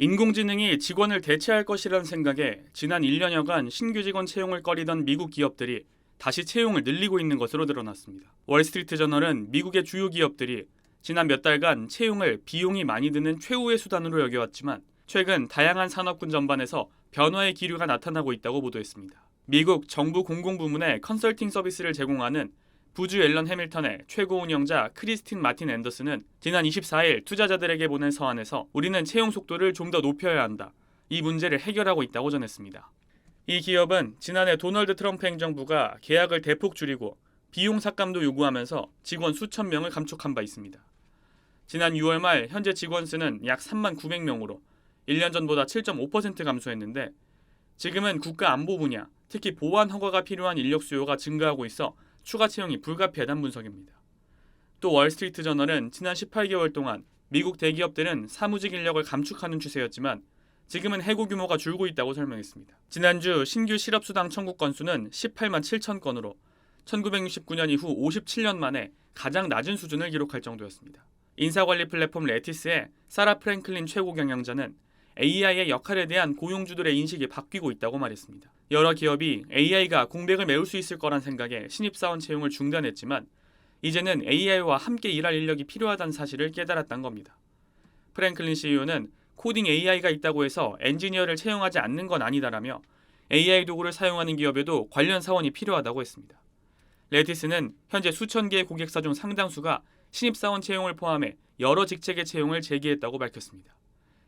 인공지능이 직원을 대체할 것이라는 생각에 지난 1년여간 신규 직원 채용을 꺼리던 미국 기업들이 다시 채용을 늘리고 있는 것으로 드러났습니다. 월스트리트 저널은 미국의 주요 기업들이 지난 몇 달간 채용을 비용이 많이 드는 최후의 수단으로 여겨왔지만 최근 다양한 산업군 전반에서 변화의 기류가 나타나고 있다고 보도했습니다. 미국 정부 공공부문의 컨설팅 서비스를 제공하는 부주 앨런 해밀턴의 최고 운영자 크리스틴 마틴 앤더슨은 지난 24일 투자자들에게 보낸 서한에서 우리는 채용 속도를 좀 더 높여야 한다. 이 문제를 해결하고 있다고 전했습니다. 이 기업은 지난해 도널드 트럼프 행정부가 계약을 대폭 줄이고 비용 삭감도 요구하면서 직원 수천 명을 감축한 바 있습니다. 지난 6월 말 현재 직원 수는 약 3만 900명으로 1년 전보다 7.5% 감소했는데 지금은 국가 안보 분야, 특히 보안 허가가 필요한 인력 수요가 증가하고 있어 추가 채용이 불가피하다는 분석입니다. 또 월스트리트 저널은 지난 18개월 동안 미국 대기업들은 사무직 인력을 감축하는 추세였지만 지금은 해고 규모가 줄고 있다고 설명했습니다. 지난주 신규 실업수당 청구 건수는 18만 7천 건으로 1969년 이후 57년 만에 가장 낮은 수준을 기록할 정도였습니다. 인사관리 플랫폼 레티스의 사라 프랭클린 최고 경영자는 AI의 역할에 대한 고용주들의 인식이 바뀌고 있다고 말했습니다. 여러 기업이 AI가 공백을 메울 수 있을 거란 생각에 신입사원 채용을 중단했지만 이제는 AI와 함께 일할 인력이 필요하다는 사실을 깨달았다는 겁니다. 프랭클린 CEO는 코딩 AI가 있다고 해서 엔지니어를 채용하지 않는 건 아니다라며 AI 도구를 사용하는 기업에도 관련 사원이 필요하다고 했습니다. 레티스는 현재 수천 개의 고객사 중 상당수가 신입사원 채용을 포함해 여러 직책의 채용을 제기했다고 밝혔습니다.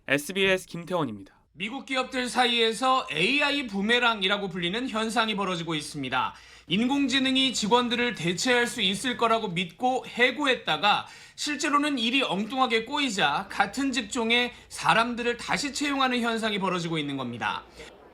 SBS 김태원입니다. 미국 기업들 사이에서 AI 부메랑이라고 불리는 현상이 벌어지고 있습니다. 인공지능이 직원들을 대체할 수 있을 거라고 믿고 해고했다가 실제로는 일이 엉뚱하게 꼬이자 같은 직종의 사람들을 다시 채용하는 현상이 벌어지고 있는 겁니다.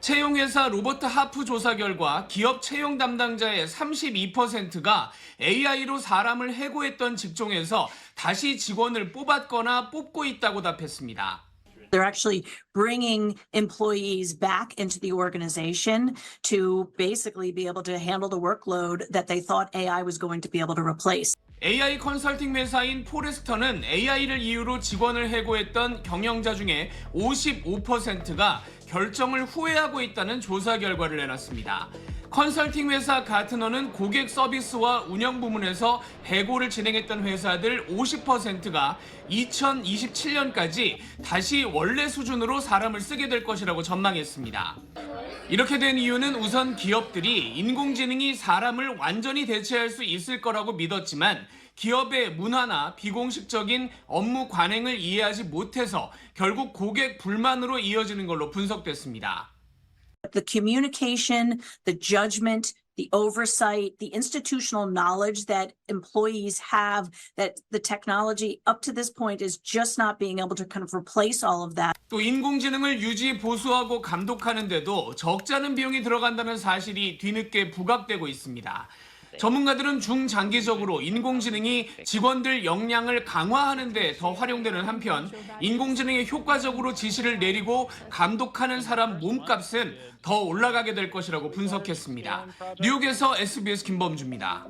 채용회사 로버트 하프 조사 결과 기업 채용 담당자의 32%가 AI로 사람을 해고했던 직종에서 다시 직원을 뽑았거나 뽑고 있다고 답했습니다. They're actually bringing employees back into the organization to basically be able to handle the workload that they thought AI was going to be able to replace. AI 컨설팅 회사인 포레스터는 AI를 이유로 직원을 해고했던 경영자 중에 55%가 결정을 후회하고 있다는 조사 결과를 내놨습니다. 컨설팅 회사 가트너는 고객 서비스와 운영 부문에서 해고를 진행했던 회사들 50%가 2027년까지 다시 원래 수준으로 사람을 쓰게 될 것이라고 전망했습니다. 이렇게 된 이유는 우선 기업들이 인공지능이 사람을 완전히 대체할 수 있을 거라고 믿었지만 기업의 문화나 비공식적인 업무 관행을 이해하지 못해서 결국 고객 불만으로 이어지는 걸로 분석됐습니다. The communication, the judgment, the oversight, the institutional knowledge that employees have, that the technology up to this point is just not being able to kind of replace all of that. 또 인공지능을 유지, 보수하고 감독하는데도 적지 않은 비용이 들어간다는 사실이 뒤늦게 부각되고 있습니다. 전문가들은 중장기적으로 인공지능이 직원들 역량을 강화하는 데 더 활용되는 한편 인공지능이 효과적으로 지시를 내리고 감독하는 사람 몸값은 더 올라가게 될 것이라고 분석했습니다. 뉴욕에서 SBS 김범주입니다.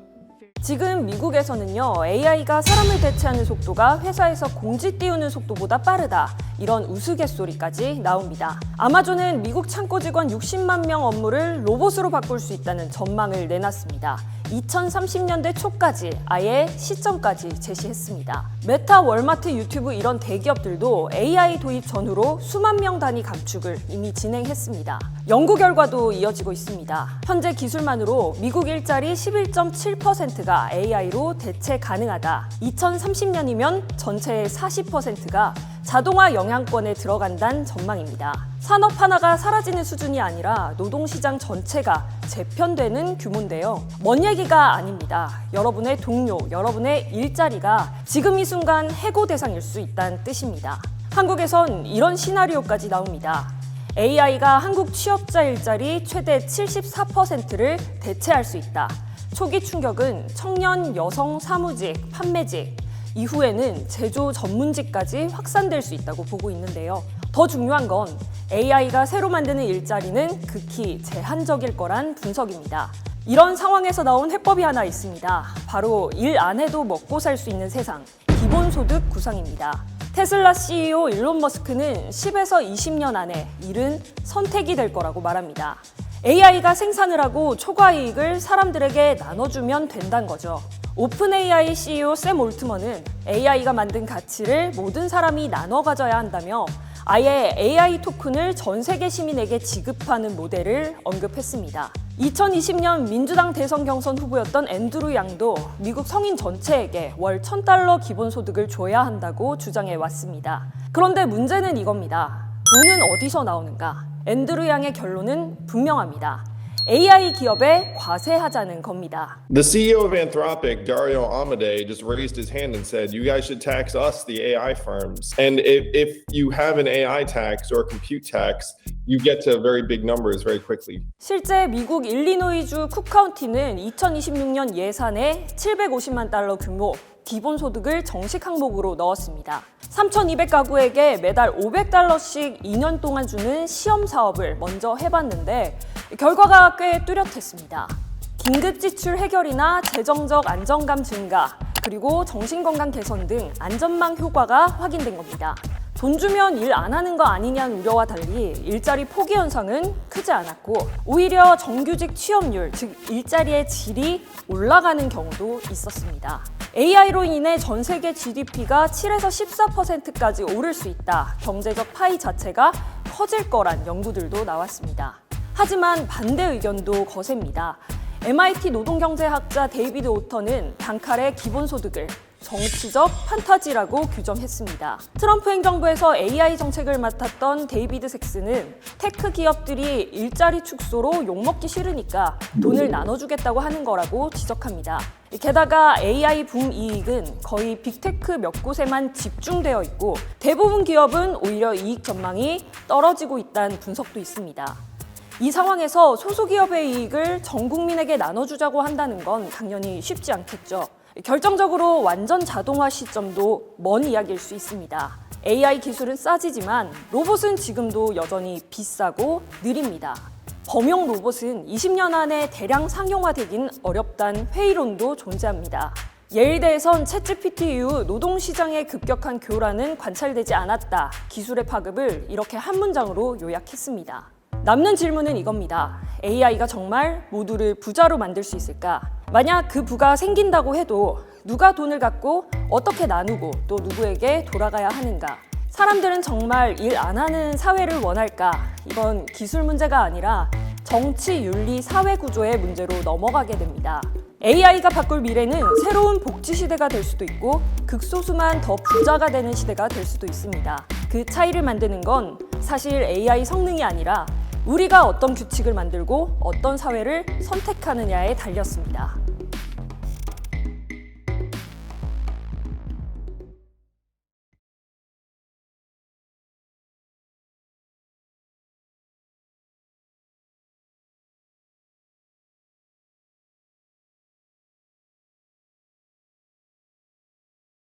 지금 미국에서는요, AI가 사람을 대체하는 속도가 회사에서 공지 띄우는 속도보다 빠르다. 이런 우스갯소리까지 나옵니다. 아마존은 미국 창고 직원 60만 명 업무를 로봇으로 바꿀 수 있다는 전망을 내놨습니다. 2030년대 초까지 아예 시점까지 제시했습니다. 메타, 월마트, 유튜브 이런 대기업들도 AI 도입 전후로 수만 명 단위 감축을 이미 진행했습니다. 연구 결과도 이어지고 있습니다. 현재 기술만으로 미국 일자리 11.7%가 AI로 대체 가능하다. 2030년이면 전체의 40%가 자동화 영향권에 들어간다는 전망입니다. 산업 하나가 사라지는 수준이 아니라 노동시장 전체가 재편되는 규모인데요. 먼 얘기가 아닙니다. 여러분의 동료, 여러분의 일자리가 지금 이 순간 해고 대상일 수 있다는 뜻입니다. 한국에선 이런 시나리오까지 나옵니다. AI가 한국 취업자 일자리 최대 74%를 대체할 수 있다. 초기 충격은 청년, 여성, 사무직, 판매직, 이후에는 제조 전문직까지 확산될 수 있다고 보고 있는데요. 더 중요한 건 AI가 새로 만드는 일자리는 극히 제한적일 거란 분석입니다. 이런 상황에서 나온 해법이 하나 있습니다. 바로 일 안 해도 먹고 살 수 있는 세상, 기본소득 구상입니다. 테슬라 CEO 일론 머스크는 10에서 20년 안에 일은 선택이 될 거라고 말합니다. AI가 생산을 하고 초과 이익을 사람들에게 나눠주면 된다는 거죠. 오픈 AI CEO 샘 올트먼은 AI가 만든 가치를 모든 사람이 나눠 가져야 한다며 아예 AI 토큰을 전 세계 시민에게 지급하는 모델을 언급했습니다. 2020년 민주당 대선 경선 후보였던 앤드루 양도 미국 성인 전체에게 월 $1,000 기본소득을 줘야 한다고 주장해 왔습니다. 그런데 문제는 이겁니다. 돈은 어디서 나오는가? 앤드루 양의 결론은 분명합니다. AI 기업에 과세하자는 겁니다. The CEO of Anthropic, Dario Amodei, just raised his hand and said, "You guys should tax us, the AI firms. And if you have an AI tax or a compute tax, you get to very big numbers very quickly." 실제 미국 일리노이주 쿡카운티는 2026년 예산에 $750만 규모 기본소득을 정식 항목으로 넣었습니다. 3,200가구에게 매달 $500씩 2년 동안 주는 시험 사업을 먼저 해봤는데 결과가 꽤 뚜렷했습니다. 긴급지출 해결이나 재정적 안정감 증가, 그리고 정신건강 개선 등 안전망 효과가 확인된 겁니다. 돈 주면 일 안 하는 거 아니냐는 우려와 달리 일자리 포기 현상은 크지 않았고 오히려 정규직 취업률, 즉 일자리의 질이 올라가는 경우도 있었습니다. AI로 인해 전 세계 GDP가 7에서 14%까지 오를 수 있다. 경제적 파이 자체가 커질 거란 연구들도 나왔습니다. 하지만 반대 의견도 거셉니다. MIT 노동경제학자 데이비드 오터는 단칼에 기본소득을 정치적 판타지라고 규정했습니다. 트럼프 행정부에서 AI 정책을 맡았던 데이비드 섹스는 테크 기업들이 일자리 축소로 욕먹기 싫으니까 돈을 나눠주겠다고 하는 거라고 지적합니다. 게다가 AI 붐 이익은 거의 빅테크 몇 곳에만 집중되어 있고 대부분 기업은 오히려 이익 전망이 떨어지고 있다는 분석도 있습니다. 이 상황에서 소수기업의 이익을 전 국민에게 나눠주자고 한다는 건 당연히 쉽지 않겠죠. 결정적으로 완전 자동화 시점도 먼 이야기일 수 있습니다. AI 기술은 싸지지만 로봇은 지금도 여전히 비싸고 느립니다. 범용 로봇은 20년 안에 대량 상용화되긴 어렵다는 회의론도 존재합니다. 예일대에선 챗GPT 이후 노동시장의 급격한 교란은 관찰되지 않았다. 기술의 파급을 이렇게 한 문장으로 요약했습니다. 남는 질문은 이겁니다. AI가 정말 모두를 부자로 만들 수 있을까? 만약 그 부가 생긴다고 해도 누가 돈을 갖고 어떻게 나누고 또 누구에게 돌아가야 하는가? 사람들은 정말 일 안 하는 사회를 원할까? 이건 기술 문제가 아니라 정치, 윤리, 사회 구조의 문제로 넘어가게 됩니다. AI가 바꿀 미래는 새로운 복지 시대가 될 수도 있고 극소수만 더 부자가 되는 시대가 될 수도 있습니다. 그 차이를 만드는 건 사실 AI 성능이 아니라 우리가 어떤 규칙을 만들고 어떤 사회를 선택하느냐에 달렸습니다.